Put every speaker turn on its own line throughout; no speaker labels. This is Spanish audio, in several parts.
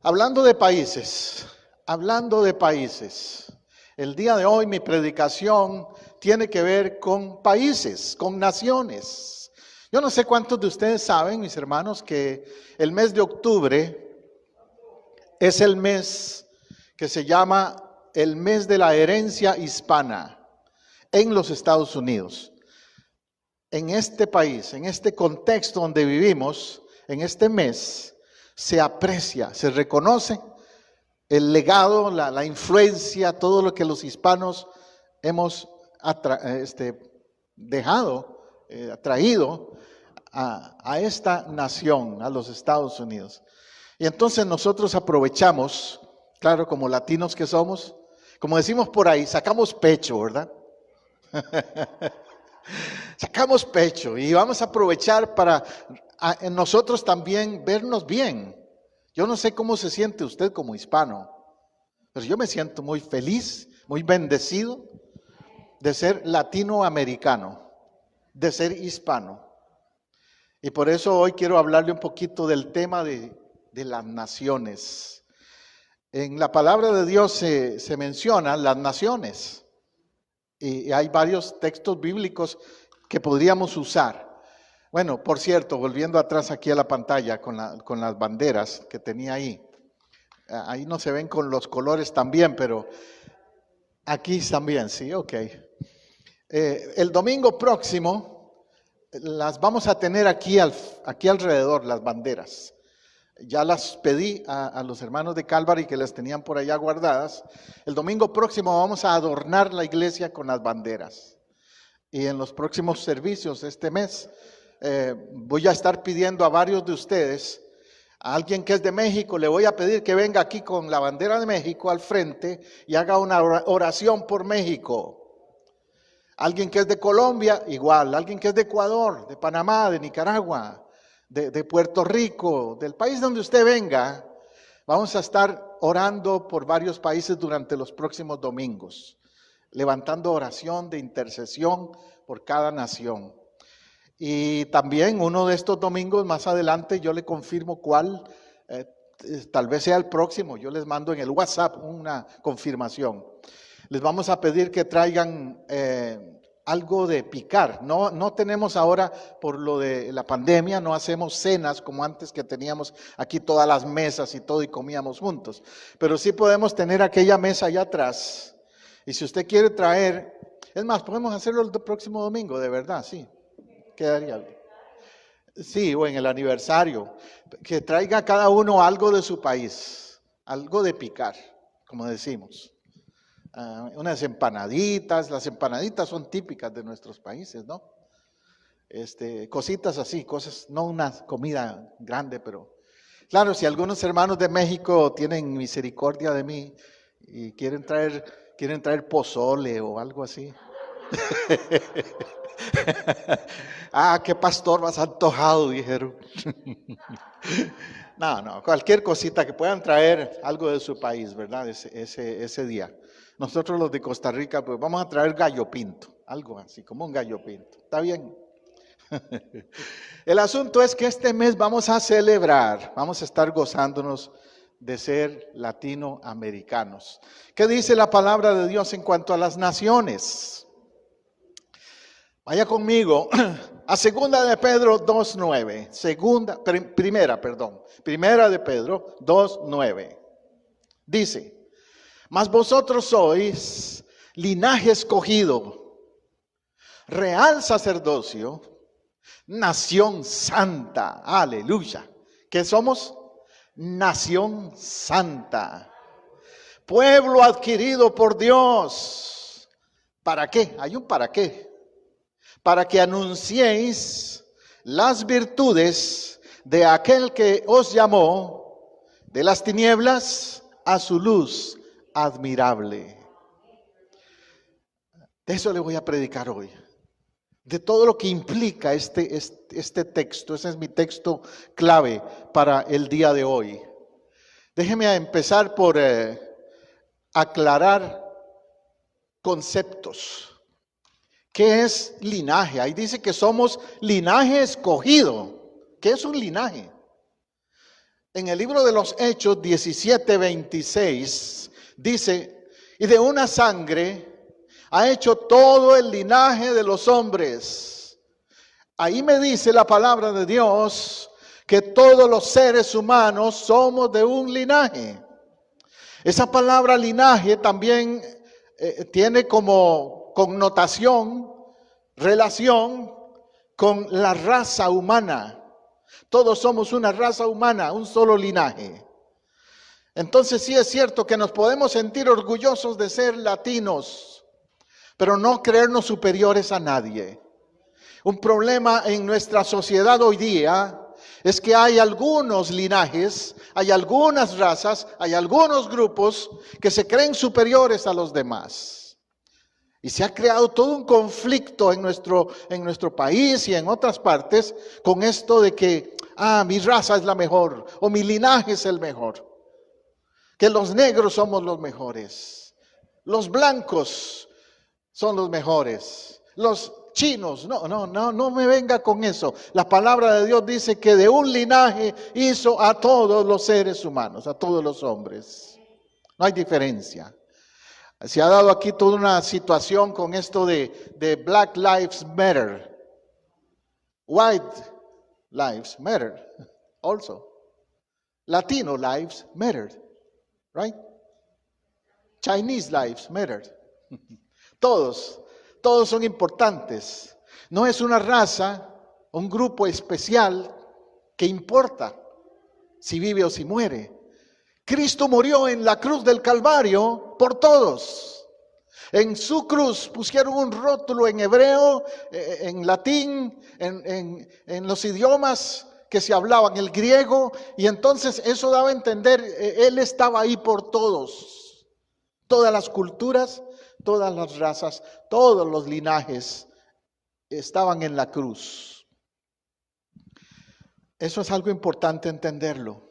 Hablando de países, el día de hoy mi predicación tiene que ver con países, con naciones. Yo no sé cuántos de ustedes saben, mis hermanos, que el mes de octubre es el mes que se llama el mes de la herencia hispana en los Estados Unidos. En este país, en este contexto donde vivimos, en este mes, se aprecia, se reconoce el legado, la influencia, todo lo que los hispanos hemos traído a esta nación, a los Estados Unidos. Y entonces nosotros aprovechamos, claro, como latinos que somos, como decimos por ahí, sacamos pecho, ¿verdad? Sacamos pecho y vamos a aprovechar para nosotros también vernos bien. Yo no sé cómo se siente usted como hispano, pero yo me siento muy feliz, muy bendecido de ser latinoamericano, de ser hispano. Y por eso hoy quiero hablarle un poquito del tema de las naciones. En la palabra de Dios se mencionan las naciones y hay varios textos bíblicos que podríamos usar. Bueno, por cierto, volviendo atrás aquí a la pantalla con las banderas que tenía ahí. Ahí no se ven con los colores también, pero aquí también, sí, ok. El domingo próximo las vamos a tener aquí alrededor, las banderas. Ya las pedí a los hermanos de Calvary que las tenían por allá guardadas. El domingo próximo vamos a adornar la iglesia con las banderas. Y en los próximos servicios este mes voy a estar pidiendo a varios de ustedes, a alguien que es de México, le voy a pedir que venga aquí con la bandera de México al frente y haga una oración por México. Alguien que es de Colombia, igual. Alguien que es de Ecuador, de Panamá, de Nicaragua, de Puerto Rico, del país donde usted venga, vamos a estar orando por varios países durante los próximos domingos, levantando oración de intercesión por cada nación. Y también uno de estos domingos más adelante yo le confirmo cuál, tal vez sea el próximo, yo les mando en el WhatsApp una confirmación. Les vamos a pedir que traigan algo de picar. No tenemos ahora, por lo de la pandemia, no hacemos cenas como antes, que teníamos aquí todas las mesas y todo y comíamos juntos. Pero sí podemos tener aquella mesa allá atrás. Y si usted quiere traer, es más, podemos hacerlo el próximo domingo, de verdad, sí. Quedaría bien. Sí, o en el aniversario. Que traiga cada uno algo de su país, algo de picar, como decimos. Unas empanaditas, las empanaditas son típicas de nuestros países, ¿no? Cositas así, cosas, no una comida grande, pero claro, si algunos hermanos de México tienen misericordia de mí y quieren traer pozole o algo así. Qué pastor más antojado, dijeron. No, cualquier cosita que puedan traer algo de su país, ¿verdad? Ese día. Nosotros los de Costa Rica, pues vamos a traer gallo pinto, algo así, como un gallo pinto. ¿Está bien? El asunto es que este mes vamos a celebrar, vamos a estar gozándonos de ser latinoamericanos. ¿Qué dice la palabra de Dios en cuanto a las naciones? Vaya conmigo a Segunda de Pedro 2:9. Primera de Pedro 2:9. Dice: mas vosotros sois linaje escogido, real sacerdocio, nación santa. Aleluya. ¿Qué somos? Nación santa. Pueblo adquirido por Dios. ¿Para qué? Hay un para qué. Para que anunciéis las virtudes de aquel que os llamó de las tinieblas a su luz admirable. De eso le voy a predicar hoy. De todo lo que implica este texto. Ese es mi texto clave para el día de hoy. Déjeme empezar por aclarar conceptos. ¿Qué es linaje? Ahí dice que somos linaje escogido. ¿Qué es un linaje? En el libro de los Hechos 17:26 dice, y de una sangre ha hecho todo el linaje de los hombres. Ahí me dice la palabra de Dios que todos los seres humanos somos de un linaje. Esa palabra linaje también tiene como connotación, relación con la raza humana. Todos somos una raza humana, un solo linaje. Entonces sí es cierto que nos podemos sentir orgullosos de ser latinos, pero no creernos superiores a nadie. Un problema en nuestra sociedad hoy día es que hay algunos linajes, hay algunas razas, hay algunos grupos que se creen superiores a los demás. Y se ha creado todo un conflicto en nuestro país y en otras partes con esto de que, mi raza es la mejor o mi linaje es el mejor. Que los negros somos los mejores, los blancos son los mejores, los chinos, no me venga con eso. La palabra de Dios dice que de un linaje hizo a todos los seres humanos, a todos los hombres. No hay diferencia. Se ha dado aquí toda una situación con esto de Black Lives Matter. White Lives Matter also. Latino lives matter. Right? Chinese lives matter. Todos son importantes. No es una raza, un grupo especial que importa si vive o si muere. Cristo murió en la cruz del Calvario por todos. En su cruz pusieron un rótulo en hebreo, en latín, en los idiomas que se hablaban, el griego, y entonces eso daba a entender, Él estaba ahí por todos. Todas las culturas, todas las razas, todos los linajes estaban en la cruz. Eso es algo importante entenderlo.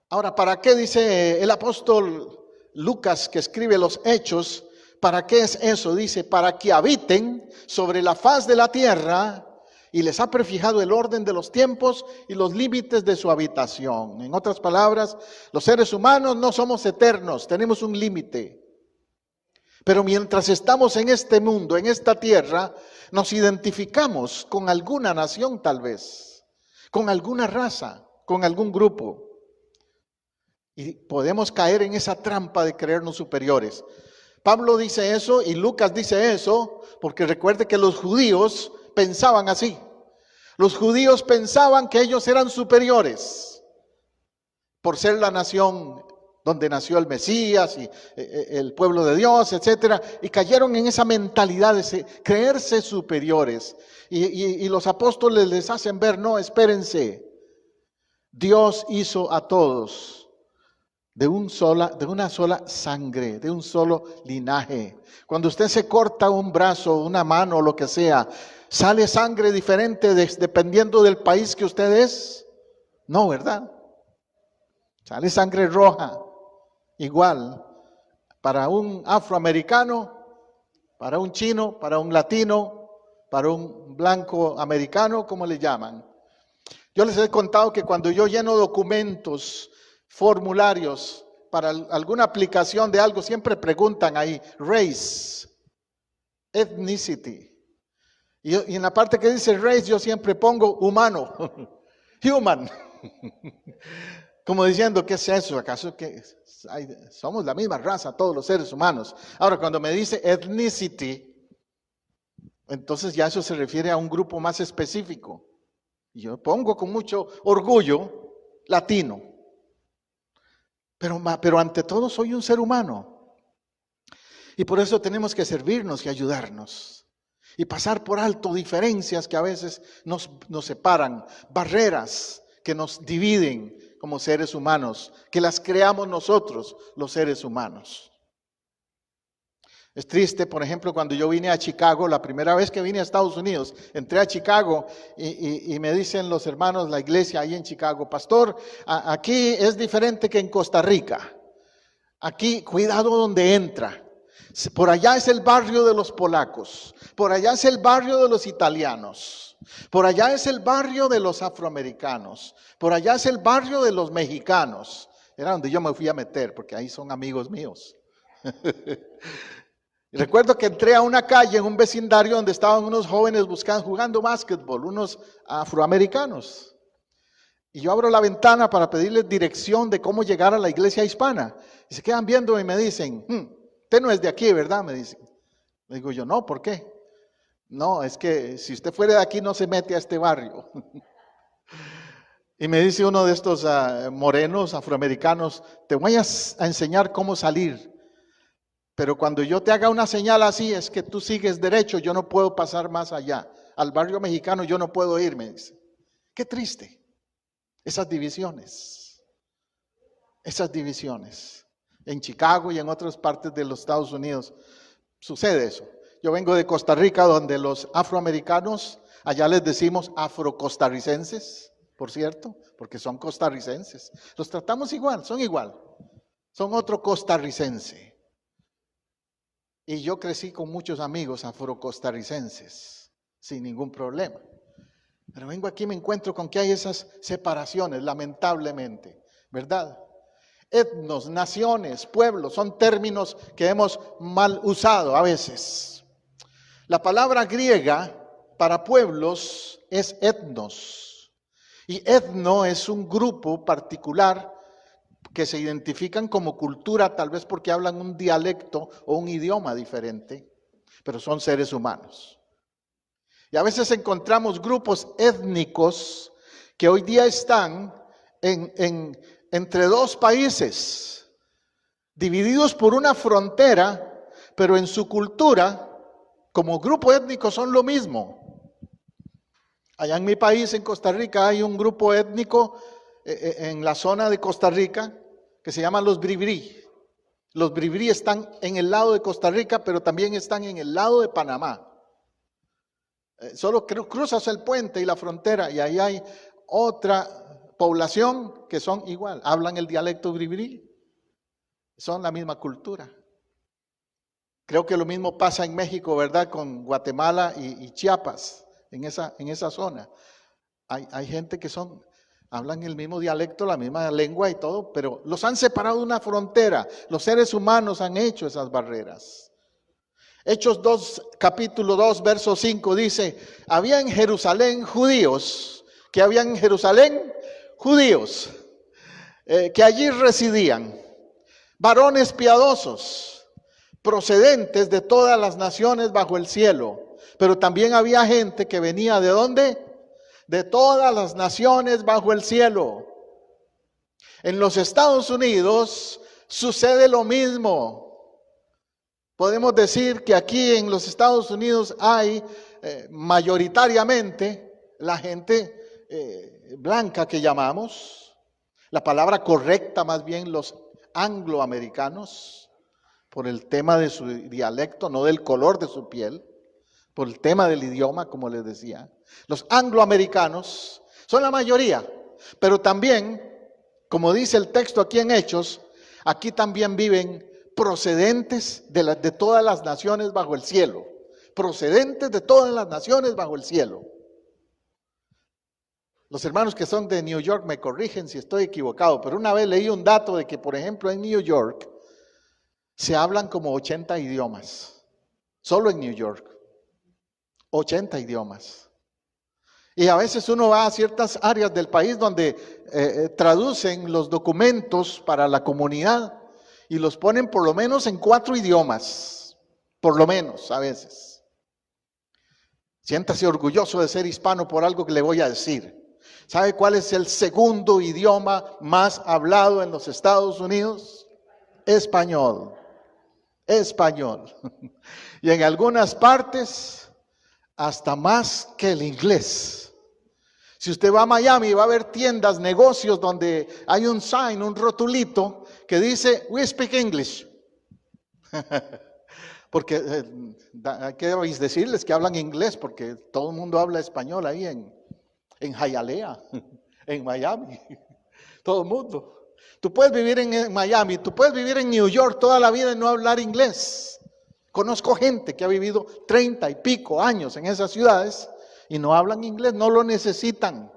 Ahora, ¿para qué dice el apóstol Lucas, que escribe los Hechos? ¿Para qué es eso? Dice, para que habiten sobre la faz de la tierra y les ha prefijado el orden de los tiempos y los límites de su habitación. En otras palabras, los seres humanos no somos eternos, tenemos un límite. Pero mientras estamos en este mundo, en esta tierra, nos identificamos con alguna nación tal vez, con alguna raza, con algún grupo. Y podemos caer en esa trampa de creernos superiores. Pablo dice eso y Lucas dice eso porque recuerde que los judíos pensaban así. Los judíos pensaban que ellos eran superiores por ser la nación donde nació el Mesías y el pueblo de Dios, etcétera, y cayeron en esa mentalidad de creerse superiores. Y los apóstoles les hacen ver, no, espérense, Dios hizo a todos de una sola sangre, de un solo linaje. Cuando usted se corta un brazo, una mano, lo que sea, ¿sale sangre diferente dependiendo del país que usted es? No, ¿verdad? Sale sangre roja. Igual, para un afroamericano, para un chino, para un latino, para un blanco americano, ¿cómo le llaman? Yo les he contado que cuando yo lleno documentos, formularios para alguna aplicación de algo, siempre preguntan ahí, race, ethnicity. Y en la parte que dice race, yo siempre pongo humano, human. Como diciendo, ¿qué es eso? ¿Acaso que somos la misma raza, todos los seres humanos? Ahora, cuando me dice ethnicity, entonces ya eso se refiere a un grupo más específico. Y yo pongo con mucho orgullo latino. Pero ante todo soy un ser humano. Y por eso tenemos que servirnos y ayudarnos. Y pasar por alto diferencias que a veces nos separan, barreras que nos dividen como seres humanos, que las creamos nosotros, los seres humanos. Es triste, por ejemplo, cuando yo vine a Chicago, la primera vez que vine a Estados Unidos, entré a Chicago y me dicen los hermanos, la iglesia ahí en Chicago, pastor, aquí es diferente que en Costa Rica. Aquí, cuidado donde entra. Por allá es el barrio de los polacos, por allá es el barrio de los italianos. Por allá es el barrio de los afroamericanos. Por allá es el barrio de los mexicanos. Era donde yo me fui a meter, porque ahí son amigos míos. Recuerdo que entré a una calle en un vecindario donde estaban unos jóvenes jugando básquetbol, unos afroamericanos. Y yo abro la ventana para pedirles dirección de cómo llegar a la iglesia hispana. Y se quedan viendo y me dicen, usted no es de aquí, ¿verdad? Me dicen. Le digo yo, no, ¿por qué? No, es que si usted fuera de aquí no se mete a este barrio. Y me dice uno de estos morenos afroamericanos, te voy a enseñar cómo salir. Pero cuando yo te haga una señal así, es que tú sigues derecho, yo no puedo pasar más allá. Al barrio mexicano yo no puedo ir, me dice. Qué triste. Esas divisiones. En Chicago y en otras partes de los Estados Unidos sucede eso. Yo vengo de Costa Rica, donde los afroamericanos, allá les decimos afrocostarricenses, por cierto, porque son costarricenses. Los tratamos igual, son otro costarricense. Y yo crecí con muchos amigos afrocostarricenses, sin ningún problema. Pero vengo aquí y me encuentro con que hay esas separaciones, lamentablemente, ¿verdad? Etnos, naciones, pueblos, son términos que hemos mal usado a veces. La palabra griega para pueblos es etnos. Y etno es un grupo particular que se identifican como cultura, tal vez porque hablan un dialecto o un idioma diferente, pero son seres humanos. Y a veces encontramos grupos étnicos que hoy día están entre dos países, divididos por una frontera, pero en su cultura, como grupo étnico, son lo mismo. Allá en mi país, en Costa Rica, hay un grupo étnico en la zona de Costa Rica que se llaman los bribri. Los bribri están en el lado de Costa Rica, pero también están en el lado de Panamá. Solo cruzas el puente y la frontera y ahí hay otra población que son igual, hablan el dialecto bribri, son la misma cultura. Creo que lo mismo pasa en México, ¿verdad? Con Guatemala y Chiapas, en esa zona. Hay gente que hablan el mismo dialecto, la misma lengua y todo, pero los han separado de una frontera. Los seres humanos han hecho esas barreras. Hechos 2, capítulo 2, verso 5 dice, había en Jerusalén judíos, que allí residían, varones piadosos, procedentes de todas las naciones bajo el cielo. Pero también había gente que venía ¿de dónde? De todas las naciones bajo el cielo. En los Estados Unidos sucede lo mismo. Podemos decir que aquí en los Estados Unidos hay mayoritariamente la gente blanca que llamamos, la palabra correcta más bien los angloamericanos, por el tema de su dialecto, no del color de su piel, por el tema del idioma, como les decía. Los angloamericanos son la mayoría, pero también, como dice el texto aquí en Hechos, aquí también viven procedentes de todas las naciones bajo el cielo. Procedentes de todas las naciones bajo el cielo. Los hermanos que son de New York me corrigen si estoy equivocado, pero una vez leí un dato de que, por ejemplo, en New York se hablan como 80 idiomas. Solo en New York. 80 idiomas. Y a veces uno va a ciertas áreas del país donde traducen los documentos para la comunidad y los ponen por lo menos en 4 idiomas. Por lo menos, a veces. Siéntase orgulloso de ser hispano por algo que le voy a decir. ¿Sabe cuál es el segundo idioma más hablado en los Estados Unidos? Español. Español. Y en algunas partes, hasta más que el inglés. Si usted va a Miami, va a ver tiendas, negocios donde hay un sign, un rotulito que dice, we speak English. Porque hay que decirles que hablan inglés, porque todo el mundo habla español ahí en Hialeah, en Miami. Todo el mundo. Tú puedes vivir en Miami, tú puedes vivir en New York toda la vida y no hablar inglés. Conozco gente que ha vivido 30 y pico años en esas ciudades y no hablan inglés, no lo necesitan,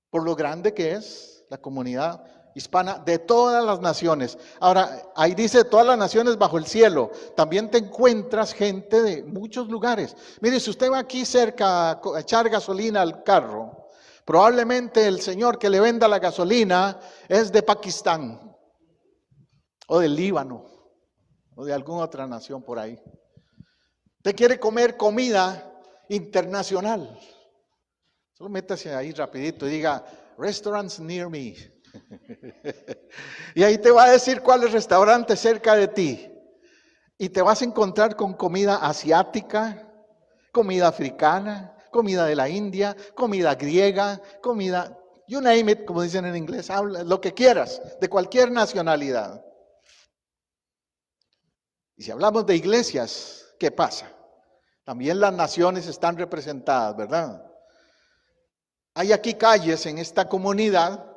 por lo grande que es la comunidad hispana de todas las naciones. Ahora, ahí dice todas las naciones bajo el cielo. También te encuentras gente de muchos lugares. Mire, si usted va aquí cerca a echar gasolina al carro, probablemente el señor que le venda la gasolina es de Pakistán, o del Líbano, o de alguna otra nación por ahí. Usted quiere comer comida internacional, solo métase ahí rapidito y diga, restaurants near me. Y ahí te va a decir cuál es el restaurante cerca de ti. Y te vas a encontrar con comida asiática, comida africana, comida de la India, comida griega, comida, you name it, como dicen en inglés, habla lo que quieras, de cualquier nacionalidad. Y si hablamos de iglesias, ¿qué pasa? También las naciones están representadas, ¿verdad? Hay aquí calles en esta comunidad,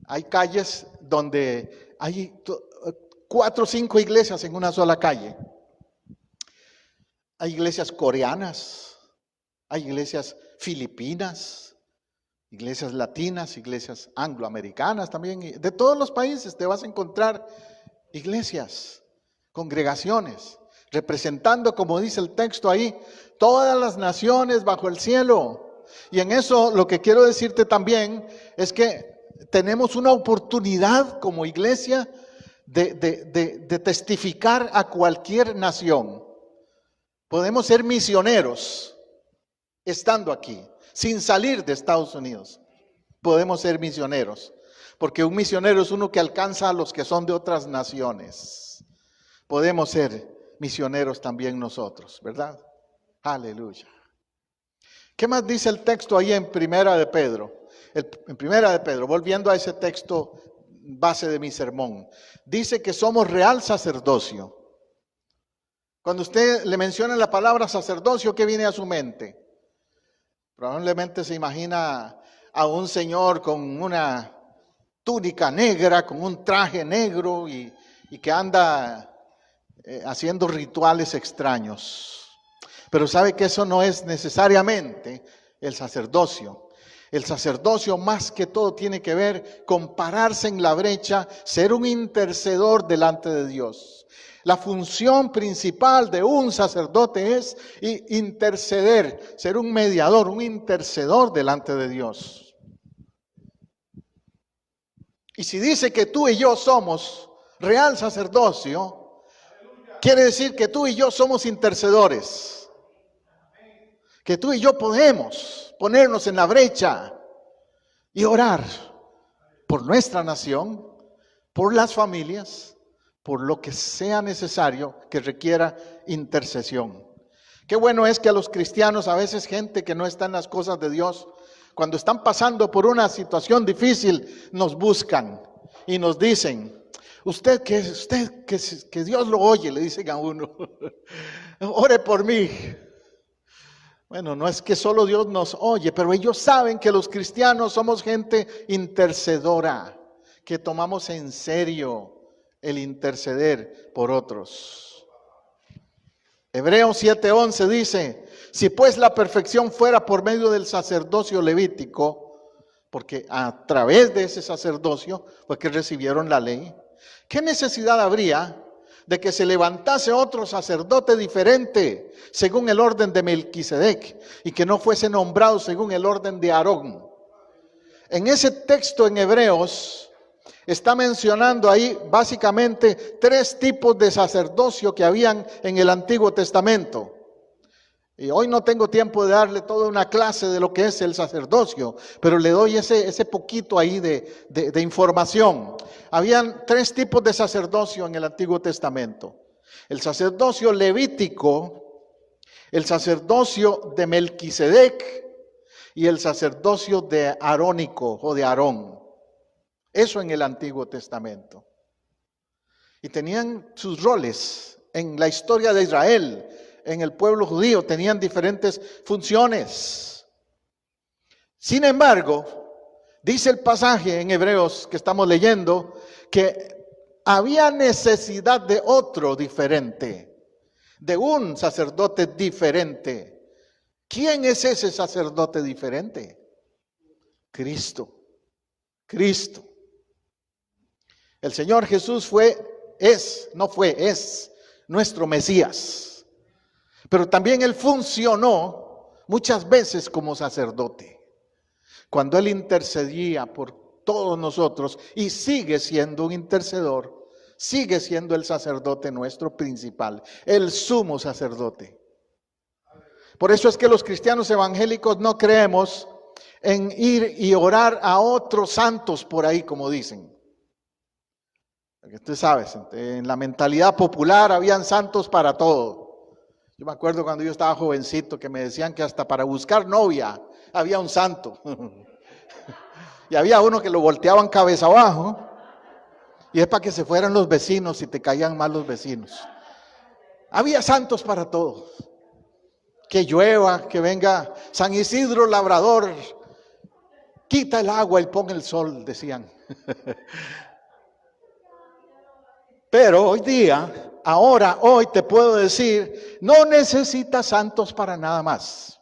hay calles donde hay 4 o 5 iglesias en una sola calle. Hay iglesias coreanas, hay iglesias filipinas, iglesias latinas, iglesias angloamericanas también. De todos los países te vas a encontrar iglesias, congregaciones, representando, como dice el texto ahí, todas las naciones bajo el cielo. Y en eso lo que quiero decirte también es que tenemos una oportunidad como iglesia de testificar a cualquier nación. Podemos ser misioneros estando aquí, sin salir de Estados Unidos. Podemos ser misioneros, porque un misionero es uno que alcanza a los que son de otras naciones. Podemos ser misioneros también nosotros, ¿verdad? Aleluya. ¿Qué más dice el texto ahí en Primera de Pedro? En Primera de Pedro, volviendo a ese texto base de mi sermón, dice que somos real sacerdocio. Cuando usted le menciona la palabra sacerdocio, ¿qué viene a su mente? Probablemente se imagina a un señor con una túnica negra, con un traje negro y que anda haciendo rituales extraños. Pero sabe que eso no es necesariamente el sacerdocio. El sacerdocio más que todo tiene que ver con pararse en la brecha, ser un intercedor delante de Dios. La función principal de un sacerdote es interceder, ser un mediador, un intercedor delante de Dios. Y si dice que tú y yo somos real sacerdocio, quiere decir que tú y yo somos intercedores. Que tú y yo podemos ponernos en la brecha y orar por nuestra nación, por las familias, por lo que sea necesario que requiera intercesión. Qué bueno es que a los cristianos, a veces gente que no está en las cosas de Dios, cuando están pasando por una situación difícil, nos buscan y nos dicen, que Dios lo oye, le dicen a uno, ore por mí. Bueno, no es que solo Dios nos oye, pero ellos saben que los cristianos somos gente intercedora, que tomamos en serio el interceder por otros. Hebreos 7:11 dice, si pues la perfección fuera por medio del sacerdocio levítico, porque a través de ese sacerdocio fue que recibieron la ley, ¿qué necesidad habría de que se levantase otro sacerdote diferente según el orden de Melquisedec y que no fuese nombrado según el orden de Aarón? En ese texto en Hebreos está mencionando ahí básicamente 3 tipos de sacerdocio que habían en el Antiguo Testamento. Y hoy no tengo tiempo de darle toda una clase de lo que es el sacerdocio, pero le doy ese poquito ahí de información. Habían 3 tipos de sacerdocio en el Antiguo Testamento. El sacerdocio levítico, el sacerdocio de Melquisedec y el sacerdocio de arónico o de Aarón. Eso en el Antiguo Testamento. Y tenían sus roles en la historia de Israel. En el pueblo judío tenían diferentes funciones. Sin embargo, dice el pasaje en Hebreos que estamos leyendo, que había necesidad de otro diferente, de un sacerdote diferente, ¿Quién es ese sacerdote diferente? Cristo. Cristo. El Señor Jesús es nuestro Mesías. Pero también Él funcionó muchas veces como sacerdote. Cuando Él intercedía por todos nosotros y sigue siendo un intercedor, sigue siendo el sacerdote nuestro principal, el sumo sacerdote. Por eso es que los cristianos evangélicos no creemos en ir y orar a otros santos por ahí, como dicen. Porque tú sabes, en la mentalidad popular habían santos para todo. Yo me acuerdo cuando yo estaba jovencito que me decían que hasta para buscar novia había un santo. Y había uno que lo volteaban cabeza abajo. Y es para que se fueran los vecinos si te caían mal los vecinos. Había santos para todo. Que llueva, que venga San Isidro Labrador, quita el agua y pon el sol, decían. Pero hoy día, hoy te puedo decir, no necesitas santos para nada más.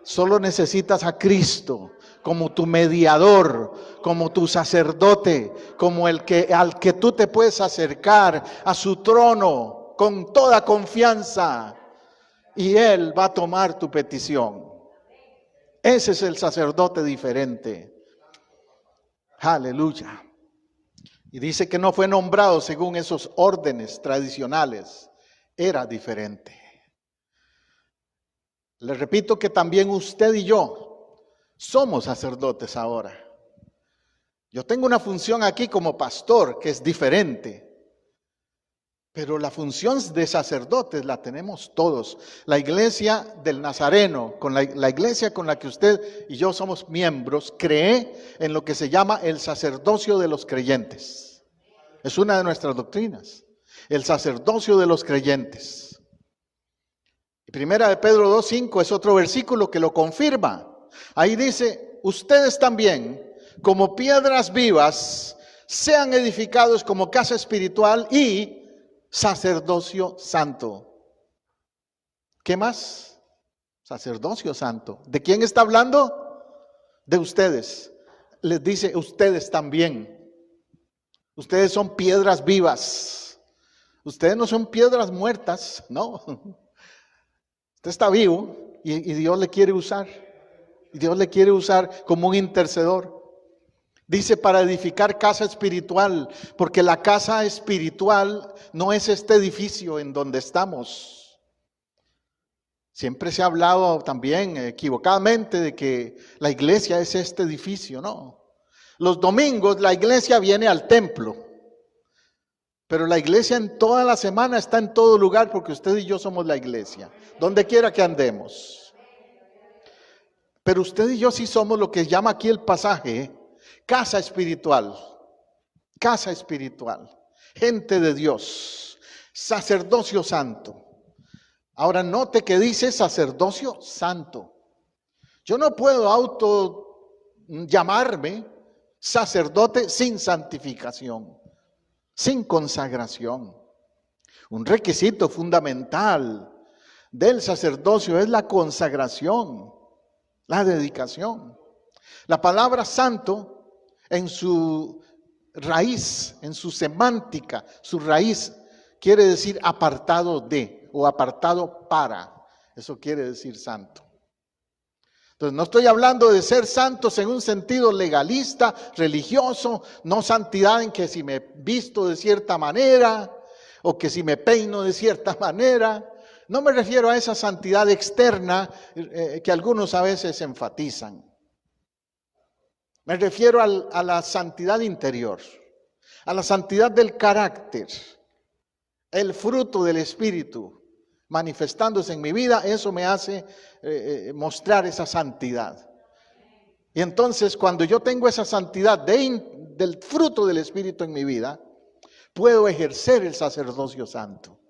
Solo necesitas a Cristo como tu mediador, como tu sacerdote, como al que tú te puedes acercar a su trono con toda confianza y Él va a tomar tu petición. Ese es el sacerdote diferente. Aleluya. Y dice que no fue nombrado según esos órdenes tradicionales, era diferente. Le repito que también usted y yo somos sacerdotes ahora. Yo tengo una función aquí como pastor que es diferente, pero la función de sacerdotes la tenemos todos. La iglesia del Nazareno, la iglesia con la que usted y yo somos miembros, cree en lo que se llama el sacerdocio de los creyentes. Es una de nuestras doctrinas, el sacerdocio de los creyentes. Primera de Pedro 2:5 es otro versículo que lo confirma. Ahí dice, ustedes también, como piedras vivas, sean edificados como casa espiritual y sacerdocio santo. ¿Qué más? Sacerdocio santo. ¿De quién está hablando? De ustedes. Les dice, ustedes también. Ustedes son piedras vivas. Ustedes no son piedras muertas, no. Usted está vivo y Dios le quiere usar. Dios le quiere usar como un intercedor. Dice para edificar casa espiritual, porque la casa espiritual no es este edificio en donde estamos. Siempre se ha hablado también equivocadamente de que la iglesia es este edificio, no. Los domingos la iglesia viene al templo, pero la iglesia en toda la semana está en todo lugar porque usted y yo somos la iglesia, donde quiera que andemos. Pero usted y yo sí somos lo que llama aquí el pasaje, casa espiritual, gente de Dios, sacerdocio santo. Ahora note que dice sacerdocio santo. Yo no puedo llamarme sacerdote sin santificación, sin consagración. Un requisito fundamental del sacerdocio es la consagración, la dedicación. La palabra santo en su raíz, en su semántica, su raíz quiere decir apartado de o apartado para. Eso quiere decir santo. Entonces no estoy hablando de ser santos en un sentido legalista, religioso, no santidad en que si me visto de cierta manera o que si me peino de cierta manera. No me refiero a esa santidad externa que algunos a veces enfatizan. Me refiero a la santidad interior, a la santidad del carácter, el fruto del Espíritu manifestándose en mi vida. Eso me hace mostrar esa santidad. Y entonces cuando yo tengo esa santidad del fruto del Espíritu en mi vida, puedo ejercer el sacerdocio santo.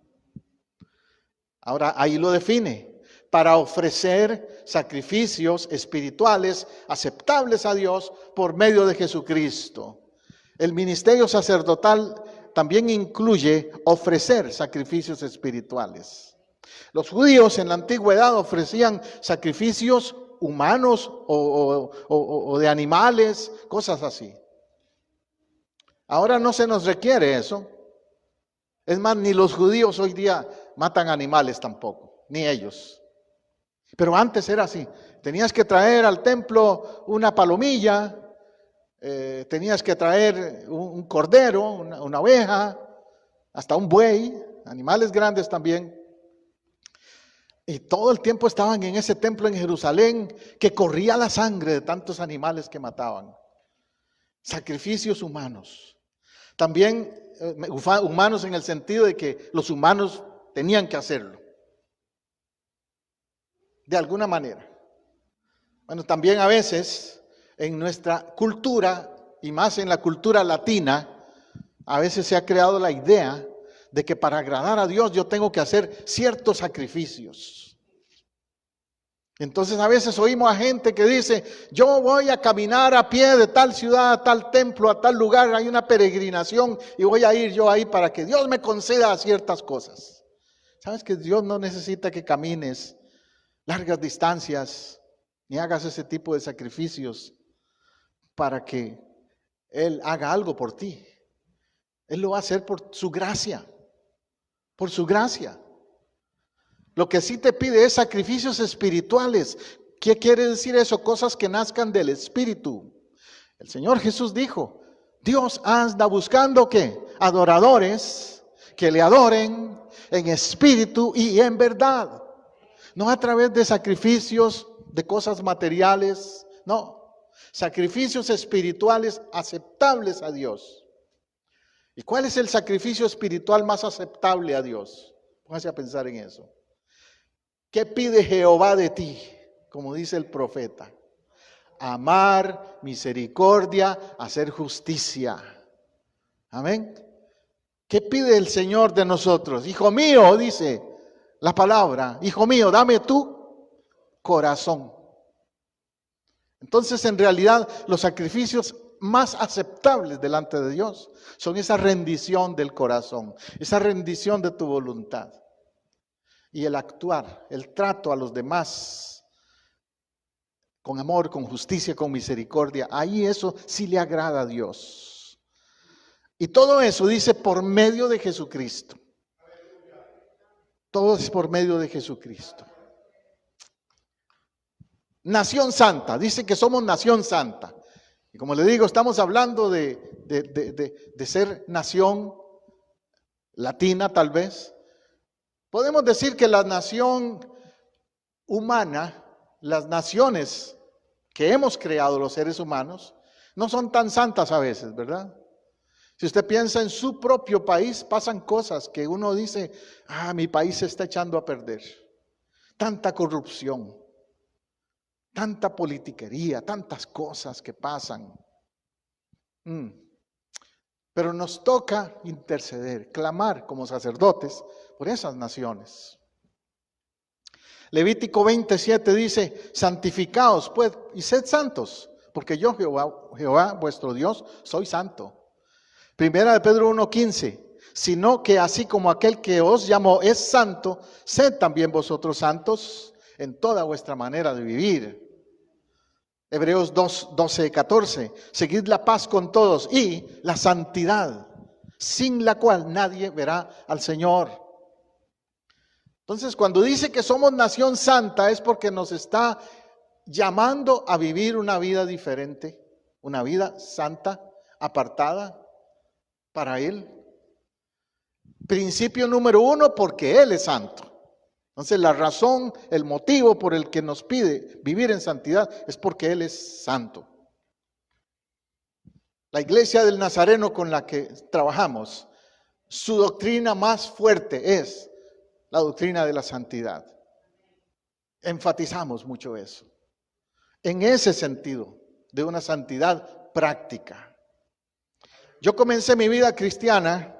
Ahora ahí lo define. Para ofrecer sacrificios espirituales aceptables a Dios por medio de Jesucristo. El ministerio sacerdotal también incluye ofrecer sacrificios espirituales. Los judíos en la antigüedad ofrecían sacrificios humanos o de animales, cosas así. Ahora no se nos requiere eso. Es más, ni los judíos hoy día matan animales tampoco, ni ellos. Pero antes era así. Tenías que traer al templo una palomilla, tenías que traer un cordero, una oveja, hasta un buey, animales grandes también. Y todo el tiempo estaban en ese templo en Jerusalén que corría la sangre de tantos animales que mataban. Sacrificios humanos. También humanos en el sentido de que los humanos tenían que hacerlo. De alguna manera. Bueno, también a veces en nuestra cultura, y más en la cultura latina, a veces se ha creado la idea de que para agradar a Dios yo tengo que hacer ciertos sacrificios. Entonces a veces oímos a gente que dice, yo voy a caminar a pie de tal ciudad, a tal templo, a tal lugar, hay una peregrinación y voy a ir yo ahí para que Dios me conceda ciertas cosas. ¿Sabes que Dios no necesita que camines largas distancias ni hagas ese tipo de sacrificios para que Él haga algo por ti? Él lo va a hacer por su gracia, por su gracia. Lo que sí te pide es sacrificios espirituales. ¿Qué quiere decir eso? Cosas que nazcan del Espíritu. El Señor Jesús dijo, Dios anda buscando ¿qué? Adoradores que le adoren en espíritu y en verdad. No a través de sacrificios, de cosas materiales, no. Sacrificios espirituales aceptables a Dios. ¿Y cuál es el sacrificio espiritual más aceptable a Dios? Póngase a pensar en eso. ¿Qué pide Jehová de ti? Como dice el profeta. Amar, misericordia, hacer justicia. Amén. ¿Qué pide el Señor de nosotros? Hijo mío, dice la palabra, hijo mío, dame tu corazón. Entonces, en realidad, los sacrificios más aceptables delante de Dios son esa rendición del corazón, esa rendición de tu voluntad. Y el actuar, el trato a los demás con amor, con justicia, con misericordia, ahí eso sí le agrada a Dios. Y todo eso dice por medio de Jesucristo. Todo es por medio de Jesucristo. Nación santa, dice que somos nación santa. Y como le digo, estamos hablando de ser nación latina tal vez. Podemos decir que la nación humana, las naciones que hemos creado los seres humanos, no son tan santas a veces, ¿verdad? Si usted piensa en su propio país, pasan cosas que uno dice, mi país se está echando a perder. Tanta corrupción, tanta politiquería, tantas cosas que pasan. Pero nos toca interceder, clamar como sacerdotes por esas naciones. Levítico 27 dice, santificaos pues y sed santos, porque yo Jehová vuestro Dios soy santo. Primera de Pedro 1:15, sino que así como aquel que os llamó es santo, sed también vosotros santos en toda vuestra manera de vivir. Hebreos 2:12-14, seguid la paz con todos y la santidad, sin la cual nadie verá al Señor. Entonces, cuando dice que somos nación santa es porque nos está llamando a vivir una vida diferente, una vida santa, apartada para Él. Principio número 1, porque Él es santo. Entonces la razón, el motivo por el que nos pide vivir en santidad es porque Él es santo. La iglesia del Nazareno con la que trabajamos, su doctrina más fuerte es la doctrina de la santidad. Enfatizamos mucho eso. En ese sentido, de una santidad práctica. Yo comencé mi vida cristiana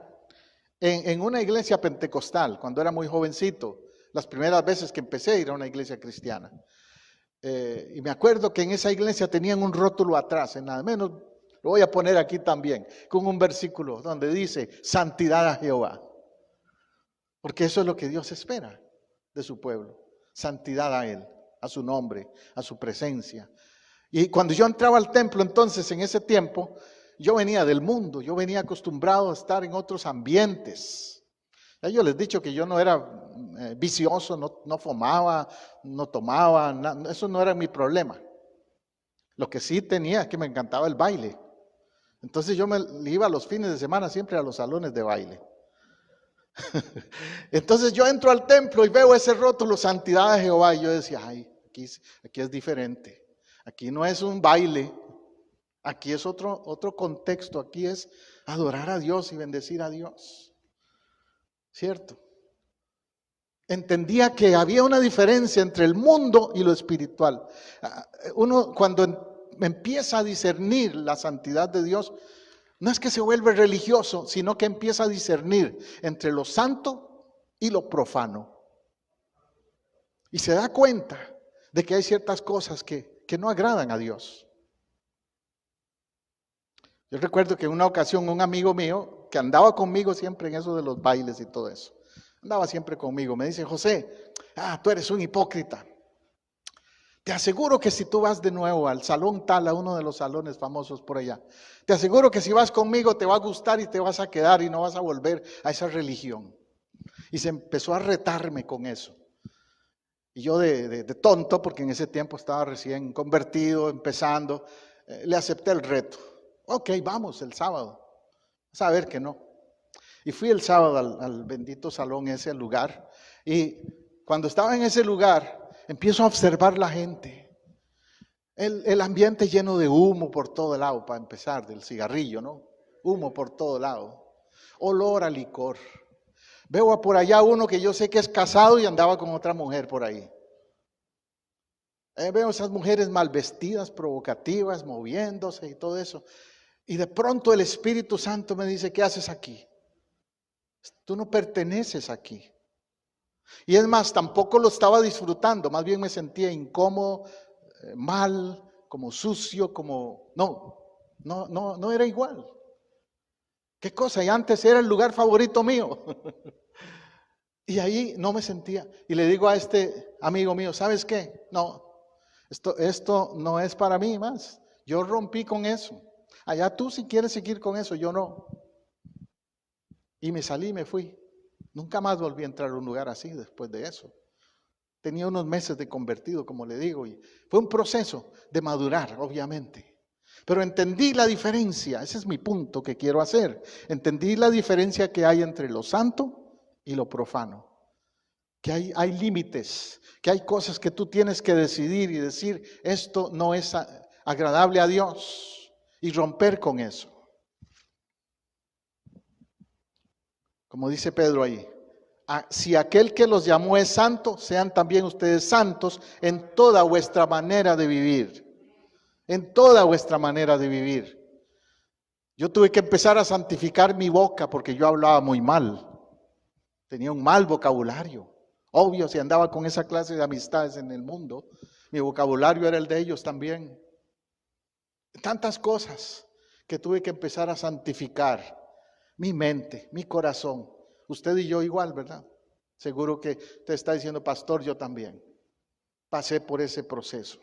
en una iglesia pentecostal, cuando era muy jovencito. Las primeras veces que empecé a ir a una iglesia cristiana. Y me acuerdo que en esa iglesia tenían un rótulo atrás, en nada menos, lo voy a poner aquí también, con un versículo donde dice, santidad a Jehová. Porque eso es lo que Dios espera. de su pueblo. Santidad a Él, a su nombre, a su presencia. Y cuando yo entraba al templo, entonces en ese tiempo, yo venía del mundo, yo venía acostumbrado a estar en otros ambientes. Ya yo les he dicho que yo no era vicioso, no fumaba, no tomaba, eso no era mi problema. Lo que sí tenía es que me encantaba el baile. Entonces yo me iba los fines de semana siempre a los salones de baile. Entonces yo entro al templo y veo ese rótulo, Santidad de Jehová, y yo decía, ay, aquí es diferente. Aquí no es un baile, aquí es otro contexto, aquí es adorar a Dios y bendecir a Dios. ¿Cierto? Entendía que había una diferencia entre el mundo y lo espiritual. Uno cuando empieza a discernir la santidad de Dios, no es que se vuelve religioso, sino que empieza a discernir entre lo santo y lo profano. Y se da cuenta de que hay ciertas cosas que no agradan a Dios. Yo recuerdo que en una ocasión un amigo mío, que andaba conmigo siempre en eso de los bailes y todo eso, andaba siempre conmigo, me dice, José, tú eres un hipócrita. Te aseguro que si tú vas de nuevo al salón tal, a uno de los salones famosos por allá, te aseguro que si vas conmigo te va a gustar y te vas a quedar y no vas a volver a esa religión. Y se empezó a retarme con eso. Y yo de tonto, porque en ese tiempo estaba recién convertido, empezando, le acepté el reto. Ok, vamos el sábado. Vas a ver que no. Y fui el sábado al bendito salón ese, al lugar. Y cuando estaba en ese lugar, empiezo a observar la gente. El ambiente lleno de humo por todo lado, para empezar, del cigarrillo, ¿no? Humo por todo lado. Olor a licor. Veo por allá uno que yo sé que es casado y andaba con otra mujer por ahí. Veo esas mujeres mal vestidas, provocativas, moviéndose y todo eso. Y de pronto el Espíritu Santo me dice, ¿qué haces aquí? Tú no perteneces aquí. Y es más, tampoco lo estaba disfrutando, más bien me sentía incómodo, mal, como sucio, como... No era igual. ¿Qué cosa? Y antes era el lugar favorito mío. Y ahí no me sentía. Y le digo a este amigo mío, ¿sabes qué? No, esto no es para mí más. Yo rompí con eso. Allá tú si quieres seguir con eso, yo no. Y me salí y me fui. Nunca más volví a entrar a un lugar así después de eso. Tenía unos meses de convertido, como le digo, y fue un proceso de madurar, obviamente. Pero entendí la diferencia, ese es mi punto que quiero hacer. Entendí la diferencia que hay entre lo santo y lo profano. Que hay límites, que hay cosas que tú tienes que decidir y decir, esto no es agradable a Dios, y romper con eso. Como dice Pedro ahí, si aquel que los llamó es santo, sean también ustedes santos en toda vuestra manera de vivir. En toda vuestra manera de vivir. Yo tuve que empezar a santificar mi boca porque yo hablaba muy mal. Tenía un mal vocabulario. Obvio, si andaba con esa clase de amistades en el mundo, mi vocabulario era el de ellos también. Tantas cosas que tuve que empezar a santificar. Mi mente, mi corazón. Usted y yo igual, ¿verdad? Seguro que te está diciendo, pastor, yo también. Pasé por ese proceso.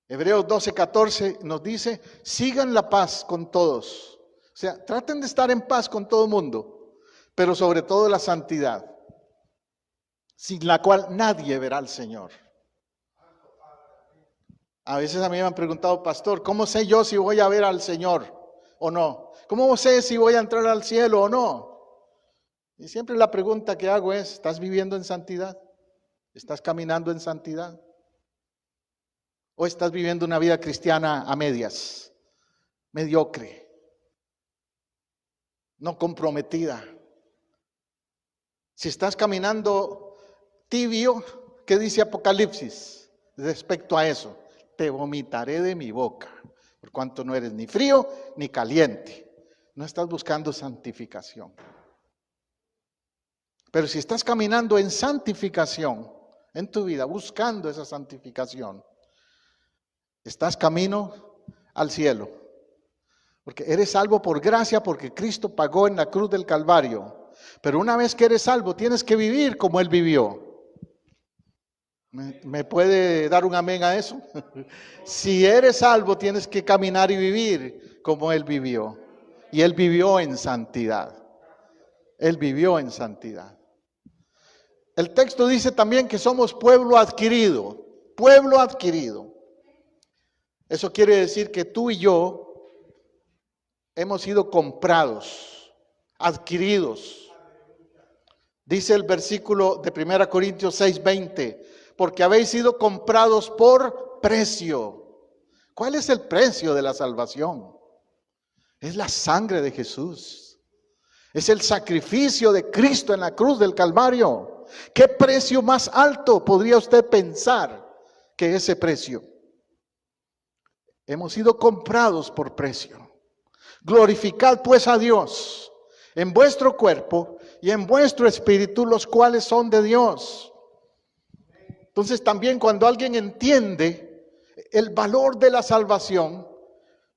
Hebreos 12:14 nos dice, sigan la paz con todos. O sea, traten de estar en paz con todo el mundo, pero sobre todo la santidad, sin la cual nadie verá al Señor. A veces a mí me han preguntado, pastor, ¿cómo sé yo si voy a ver al Señor o no? ¿Cómo sé si voy a entrar al cielo o no? Y siempre la pregunta que hago es, ¿estás viviendo en santidad? ¿Estás caminando en santidad? ¿O estás viviendo una vida cristiana a medias, mediocre, no comprometida? Si estás caminando tibio, ¿qué dice Apocalipsis respecto a eso? Te vomitaré de mi boca, por cuanto no eres ni frío ni caliente. No estás buscando santificación. Pero si estás caminando en santificación en tu vida, buscando esa santificación, estás camino al cielo. Porque eres salvo por gracia, porque Cristo pagó en la cruz del Calvario. Pero una vez que eres salvo, tienes que vivir como Él vivió. ¿Me puede dar un amén a eso? Si eres salvo, tienes que caminar y vivir como Él vivió. Y Él vivió en santidad. Él vivió en santidad. El texto dice también que somos pueblo adquirido. Pueblo adquirido. Eso quiere decir que tú y yo hemos sido comprados, adquiridos. Dice el versículo de 1 Corintios 6:20, porque habéis sido comprados por precio. ¿Cuál es el precio de la salvación? Es la sangre de Jesús. Es el sacrificio de Cristo en la cruz del Calvario. ¿Qué precio más alto podría usted pensar que ese precio? Hemos sido comprados por precio. Glorificad pues a Dios en vuestro cuerpo y en vuestro espíritu, los cuales son de Dios. Entonces también cuando alguien entiende el valor de la salvación,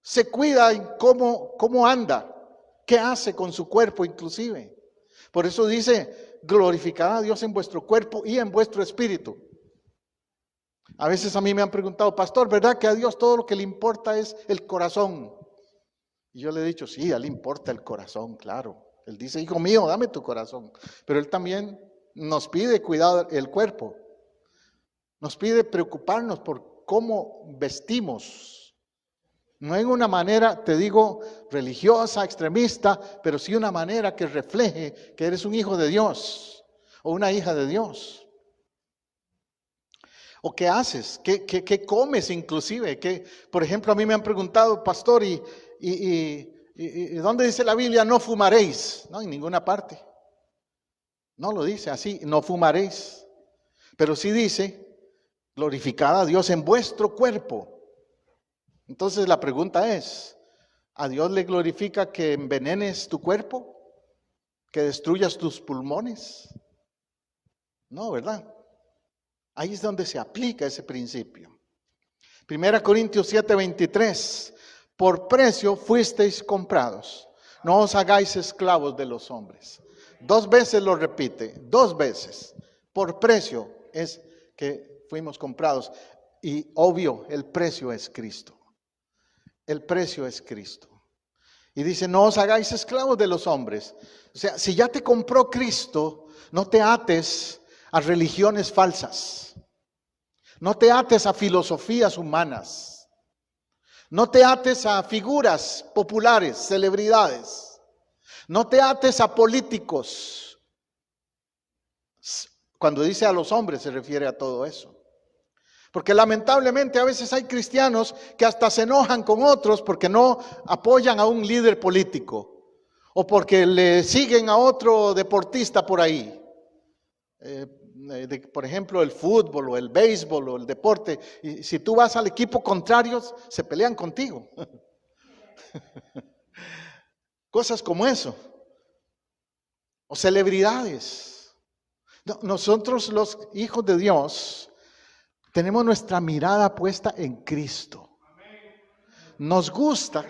se cuida en cómo anda, qué hace con su cuerpo inclusive. Por eso dice, glorificad a Dios en vuestro cuerpo y en vuestro espíritu. A veces a mí me han preguntado, pastor, ¿verdad que a Dios todo lo que le importa es el corazón? Y yo le he dicho, sí, a Él le importa el corazón, claro. Él dice, hijo mío, dame tu corazón. Pero Él también nos pide cuidar el cuerpo. Nos pide preocuparnos por cómo vestimos. No en una manera, te digo, religiosa, extremista, pero sí una manera que refleje que eres un hijo de Dios o una hija de Dios. ¿O qué haces? ¿Qué comes inclusive? Por ejemplo, a mí me han preguntado, pastor, ¿y dónde dice la Biblia no fumaréis? No, en ninguna parte. No lo dice así, no fumaréis. Pero sí dice, glorificad a Dios en vuestro cuerpo. Entonces la pregunta es, ¿a Dios le glorifica que envenenes tu cuerpo? ¿Que destruyas tus pulmones? No, ¿verdad? Ahí es donde se aplica ese principio. 1 Corintios 7:23, por precio fuisteis comprados, no os hagáis esclavos de los hombres. 2 veces lo repite, 2 veces. Por precio es que fuimos comprados. Y obvio, el precio es Cristo. El precio es Cristo. Y dice, no os hagáis esclavos de los hombres. O sea, si ya te compró Cristo, no te ates a religiones falsas. No te ates a filosofías humanas. No te ates a figuras populares, celebridades. No te ates a políticos. Cuando dice a los hombres se refiere a todo eso. Porque lamentablemente a veces hay cristianos que hasta se enojan con otros porque no apoyan a un líder político o porque le siguen a otro deportista por ahí. Por ejemplo, el fútbol o el béisbol o el deporte. Y si tú vas al equipo contrario, se pelean contigo. Cosas como eso. O celebridades. No, nosotros los hijos de Dios tenemos nuestra mirada puesta en Cristo. Nos gusta,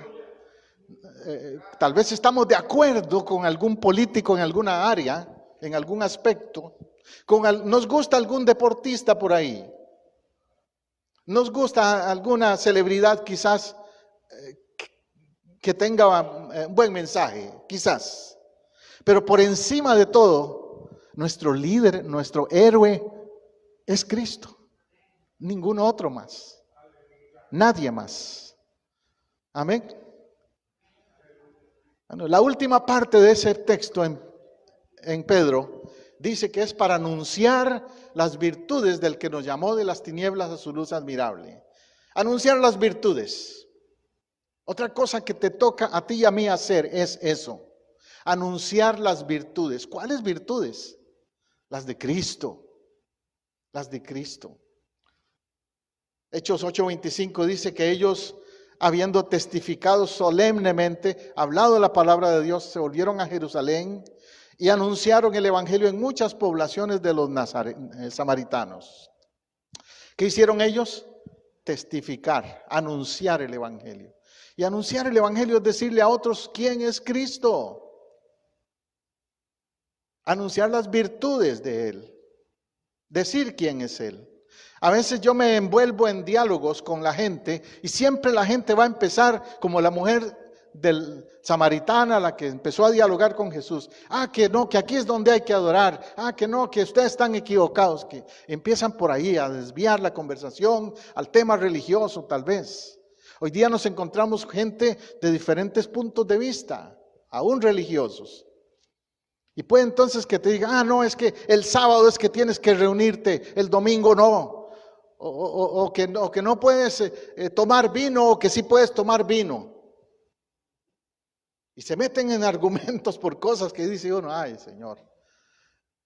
tal vez estamos de acuerdo con algún político en alguna área, en algún aspecto. Nos gusta algún deportista por ahí. Nos gusta alguna celebridad quizás que tenga un buen mensaje, quizás. Pero por encima de todo, nuestro líder, nuestro héroe es Cristo. Ningún otro más. Nadie más. Amén. Bueno, la última parte de ese texto en Pedro dice que es para anunciar las virtudes del que nos llamó de las tinieblas a su luz admirable. Anunciar las virtudes. Otra cosa que te toca a ti y a mí hacer es eso. Anunciar las virtudes. ¿Cuáles virtudes? Las de Cristo. Las de Cristo. Hechos 8:25 dice que ellos, habiendo testificado solemnemente, hablado la palabra de Dios, se volvieron a Jerusalén y anunciaron el evangelio en muchas poblaciones de los samaritanos. ¿Qué hicieron ellos? Testificar, anunciar el evangelio. Y anunciar el evangelio es decirle a otros quién es Cristo. anunciar las virtudes de Él, decir quién es Él. A veces yo me envuelvo en diálogos con la gente y siempre la gente va a empezar como la mujer del samaritana, la que empezó a dialogar con Jesús. Que no, que aquí es donde hay que adorar. Que no, que ustedes están equivocados. Que empiezan por ahí a desviar la conversación al tema religioso tal vez. Hoy día nos encontramos gente de diferentes puntos de vista, aún religiosos. Y puede entonces que te diga, no, es que el sábado es que tienes que reunirte, el domingo no. O que no puedes tomar vino, o que sí puedes tomar vino. Y se meten en argumentos por cosas que dice uno, ay Señor,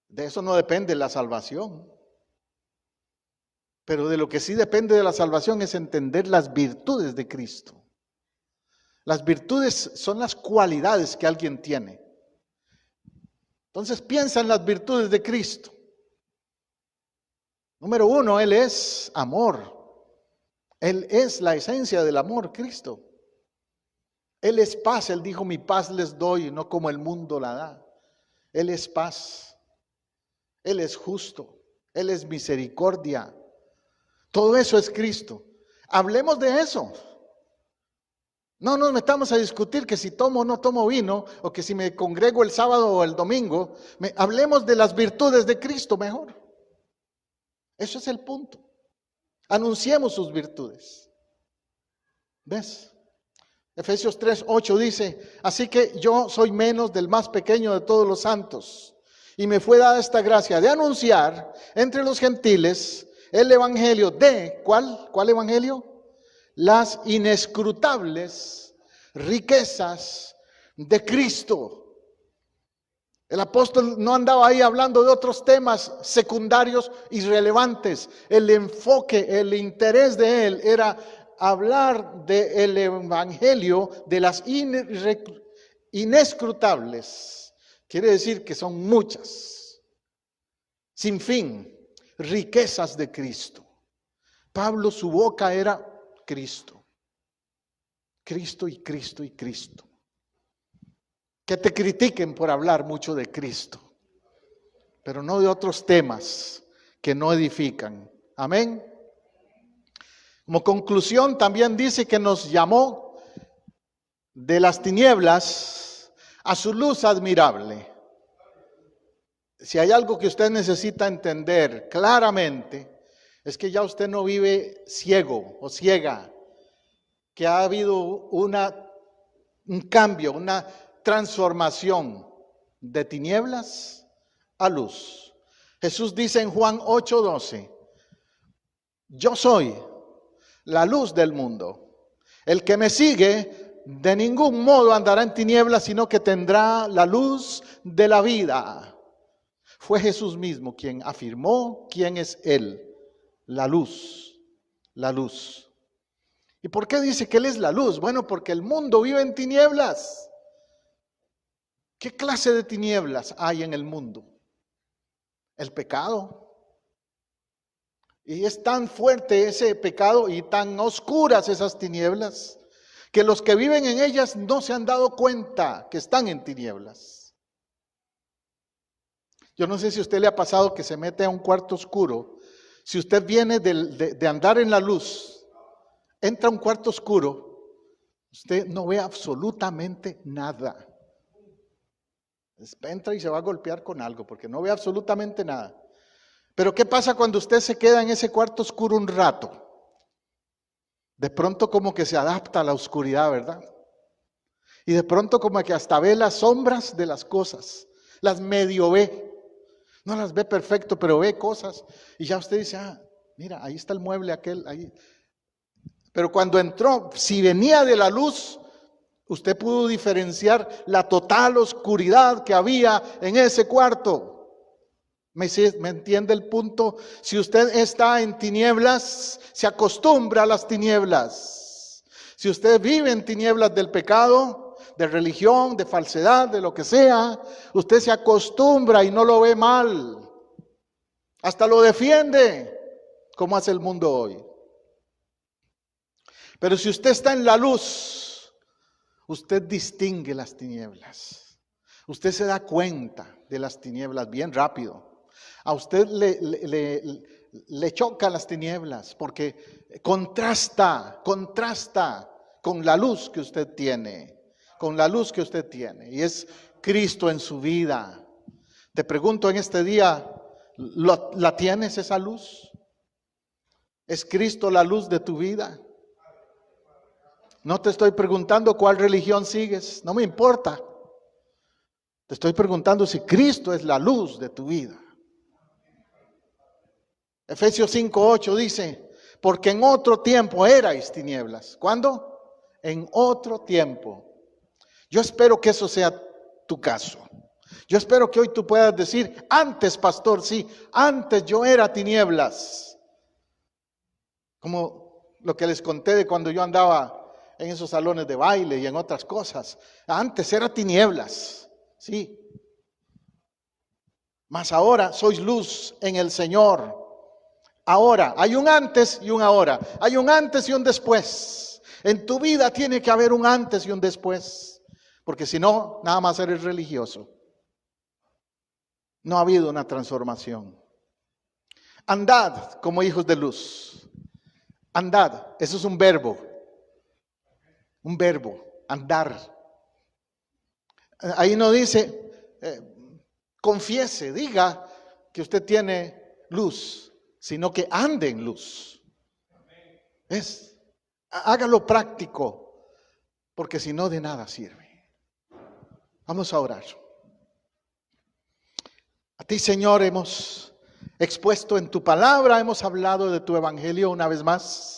de eso no depende la salvación. Pero de lo que sí depende de la salvación es entender las virtudes de Cristo. Las virtudes son las cualidades que alguien tiene. Entonces piensa en las virtudes de Cristo. Número 1, Él es amor. Él es la esencia del amor, Cristo. Él es paz. Él dijo, mi paz les doy, no como el mundo la da. Él es paz. Él es justo. Él es misericordia. Todo eso es Cristo. Hablemos de eso. No nos metamos a discutir que si tomo o no tomo vino, o que si me congrego el sábado o el domingo. Hablemos de las virtudes de Cristo mejor. Eso es el punto. Anunciemos sus virtudes. ¿Ves? Efesios 3:8 dice, así que yo soy menos del más pequeño de todos los santos, y me fue dada esta gracia de anunciar entre los gentiles el evangelio de, ¿cuál evangelio? Las inescrutables riquezas de Cristo. El apóstol no andaba ahí hablando de otros temas secundarios irrelevantes. El enfoque, el interés de él era hablar del evangelio de las inescrutables. Quiere decir que son muchas, sin fin, riquezas de Cristo. Pablo, su boca era Cristo. Cristo y Cristo y Cristo. Que te critiquen por hablar mucho de Cristo, pero no de otros temas que no edifican. Amén. Como conclusión también dice que nos llamó de las tinieblas a su luz admirable. Si hay algo que usted necesita entender claramente, es que ya usted no vive ciego o ciega, que ha habido un cambio, una transformación de tinieblas a luz. Jesús dice en Juan 8:12, yo soy la luz del mundo. El que me sigue de ningún modo andará en tinieblas, sino que tendrá la luz de la vida. Fue Jesús mismo quien afirmó quién es Él, la luz, la luz. ¿Y por qué dice que Él es la luz? Bueno, porque el mundo vive en tinieblas. ¿Qué clase de tinieblas hay en el mundo? El pecado. Y es tan fuerte ese pecado y tan oscuras esas tinieblas, que los que viven en ellas no se han dado cuenta que están en tinieblas. Yo no sé si a usted le ha pasado que se mete a un cuarto oscuro. Si usted viene de andar en la luz, entra a un cuarto oscuro, usted no ve absolutamente nada. Entra y se va a golpear con algo porque no ve absolutamente nada. Pero ¿qué pasa cuando usted se queda en ese cuarto oscuro un rato? De pronto como que se adapta a la oscuridad, ¿verdad? Y de pronto como que hasta ve las sombras de las cosas, las medio ve. No las ve perfecto, pero ve cosas. Y ya usted dice, mira, ahí está el mueble aquel, ahí. Pero cuando entró, si venía de la luz, usted pudo diferenciar la total oscuridad que había en ese cuarto. ¿Me entiende el punto? Si usted está en tinieblas, se acostumbra a las tinieblas. Si usted vive en tinieblas del pecado, de religión, de falsedad, de lo que sea, usted se acostumbra y no lo ve mal. Hasta lo defiende, como hace el mundo hoy. Pero si usted está en la luz, usted distingue las tinieblas. Usted se da cuenta de las tinieblas bien rápido. A usted le chocan las tinieblas porque contrasta con la luz que usted tiene, con la luz que usted tiene. Y es Cristo en su vida. Te pregunto en este día, ¿la tienes esa luz? ¿Es Cristo la luz de tu vida? No te estoy preguntando cuál religión sigues, no me importa. Te estoy preguntando si Cristo es la luz de tu vida. Efesios 5:8 dice, porque en otro tiempo erais tinieblas. ¿Cuándo? En otro tiempo. Yo espero que eso sea tu caso. Yo espero que hoy tú puedas decir, antes, pastor, sí, antes yo era tinieblas. Como lo que les conté de cuando yo andaba en esos salones de baile y en otras cosas. Antes era tinieblas, sí. Mas ahora sois luz en el Señor. Ahora, hay un antes y un ahora. Hay un antes y un después. En tu vida tiene que haber un antes y un después. Porque si no, nada más eres religioso. No ha habido una transformación. Andad como hijos de luz. Andad, eso es un verbo. Un verbo, andar. Ahí no dice, confiese, diga que usted tiene luz, sino que ande en luz. Hágalo práctico, porque si no de nada sirve. Vamos a orar. A ti, Señor, hemos expuesto en tu palabra, hemos hablado de tu evangelio una vez más.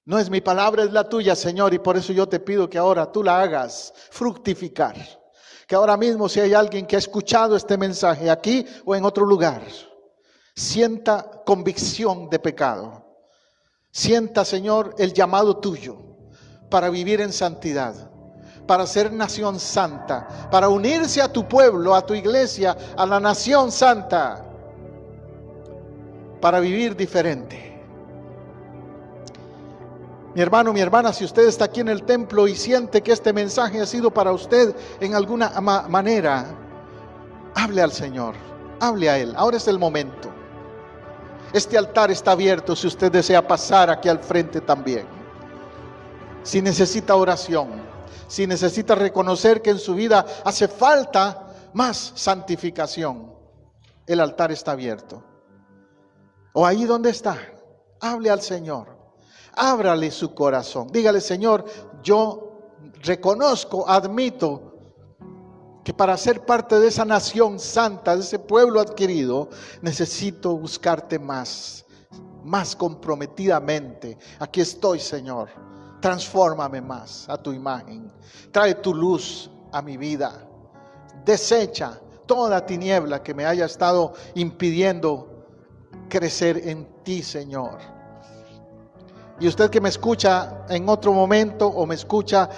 No es mi palabra, es la tuya, Señor, y por eso yo te pido que ahora tú la hagas fructificar. Que ahora mismo, si hay alguien que ha escuchado este mensaje aquí o en otro lugar, sienta convicción de pecado. Sienta, Señor, el llamado tuyo para vivir en santidad, para ser nación santa, para unirse a tu pueblo, a tu iglesia, a la nación santa, para vivir diferente. Mi hermano, mi hermana, si usted está aquí en el templo y siente que este mensaje ha sido para usted en alguna manera, hable al Señor, hable a Él. Ahora es el momento. Este altar está abierto si usted desea pasar aquí al frente también. Si necesita oración, si necesita reconocer que en su vida hace falta más santificación, el altar está abierto. O ahí donde está, hable al Señor. Ábrale su corazón. Dígale, Señor, yo reconozco, admito que para ser parte de esa nación santa, de ese pueblo adquirido, necesito buscarte más comprometidamente. Aquí estoy, Señor. Transfórmame más a tu imagen. Trae tu luz a mi vida. Desecha toda tiniebla que me haya estado impidiendo crecer en ti, Señor. Y usted que me escucha en otro momento o me escucha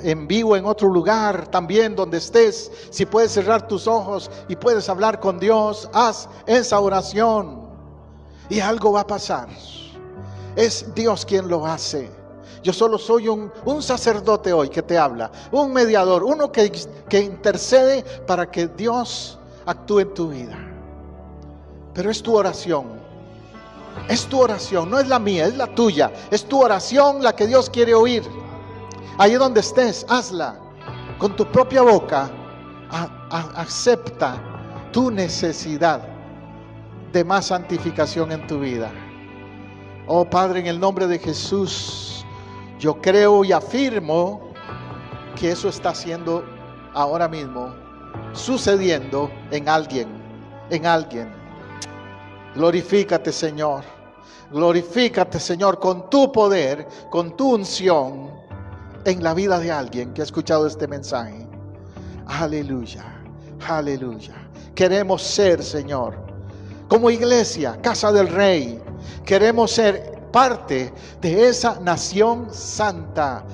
en vivo en otro lugar también donde estés, si puedes cerrar tus ojos y puedes hablar con Dios, haz esa oración y algo va a pasar. Es Dios quien lo hace. Yo solo soy un sacerdote hoy que te habla, un mediador, uno que intercede para que Dios actúe en tu vida. Pero es tu oración. Es tu oración, no es la mía, es la tuya. Es tu oración la que Dios quiere oír. Allí donde estés, hazla con tu propia boca. Acepta tu necesidad de más santificación en tu vida. Oh Padre, en el nombre de Jesús, yo creo y afirmo que eso está haciendo ahora mismo, sucediendo en alguien, Glorifícate, Señor. Glorifícate, Señor, con tu poder, con tu unción en la vida de alguien que ha escuchado este mensaje. Aleluya, aleluya. Queremos ser, Señor, como iglesia, casa del Rey, queremos ser parte de esa nación santa,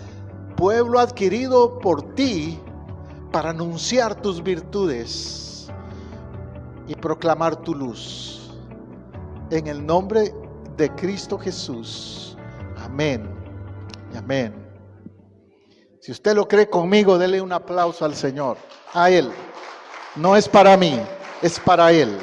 pueblo adquirido por ti para anunciar tus virtudes y proclamar tu luz. En el nombre de Cristo Jesús. Amén y amén. Si usted lo cree conmigo, dele un aplauso al Señor, a Él. No es para mí, es para Él.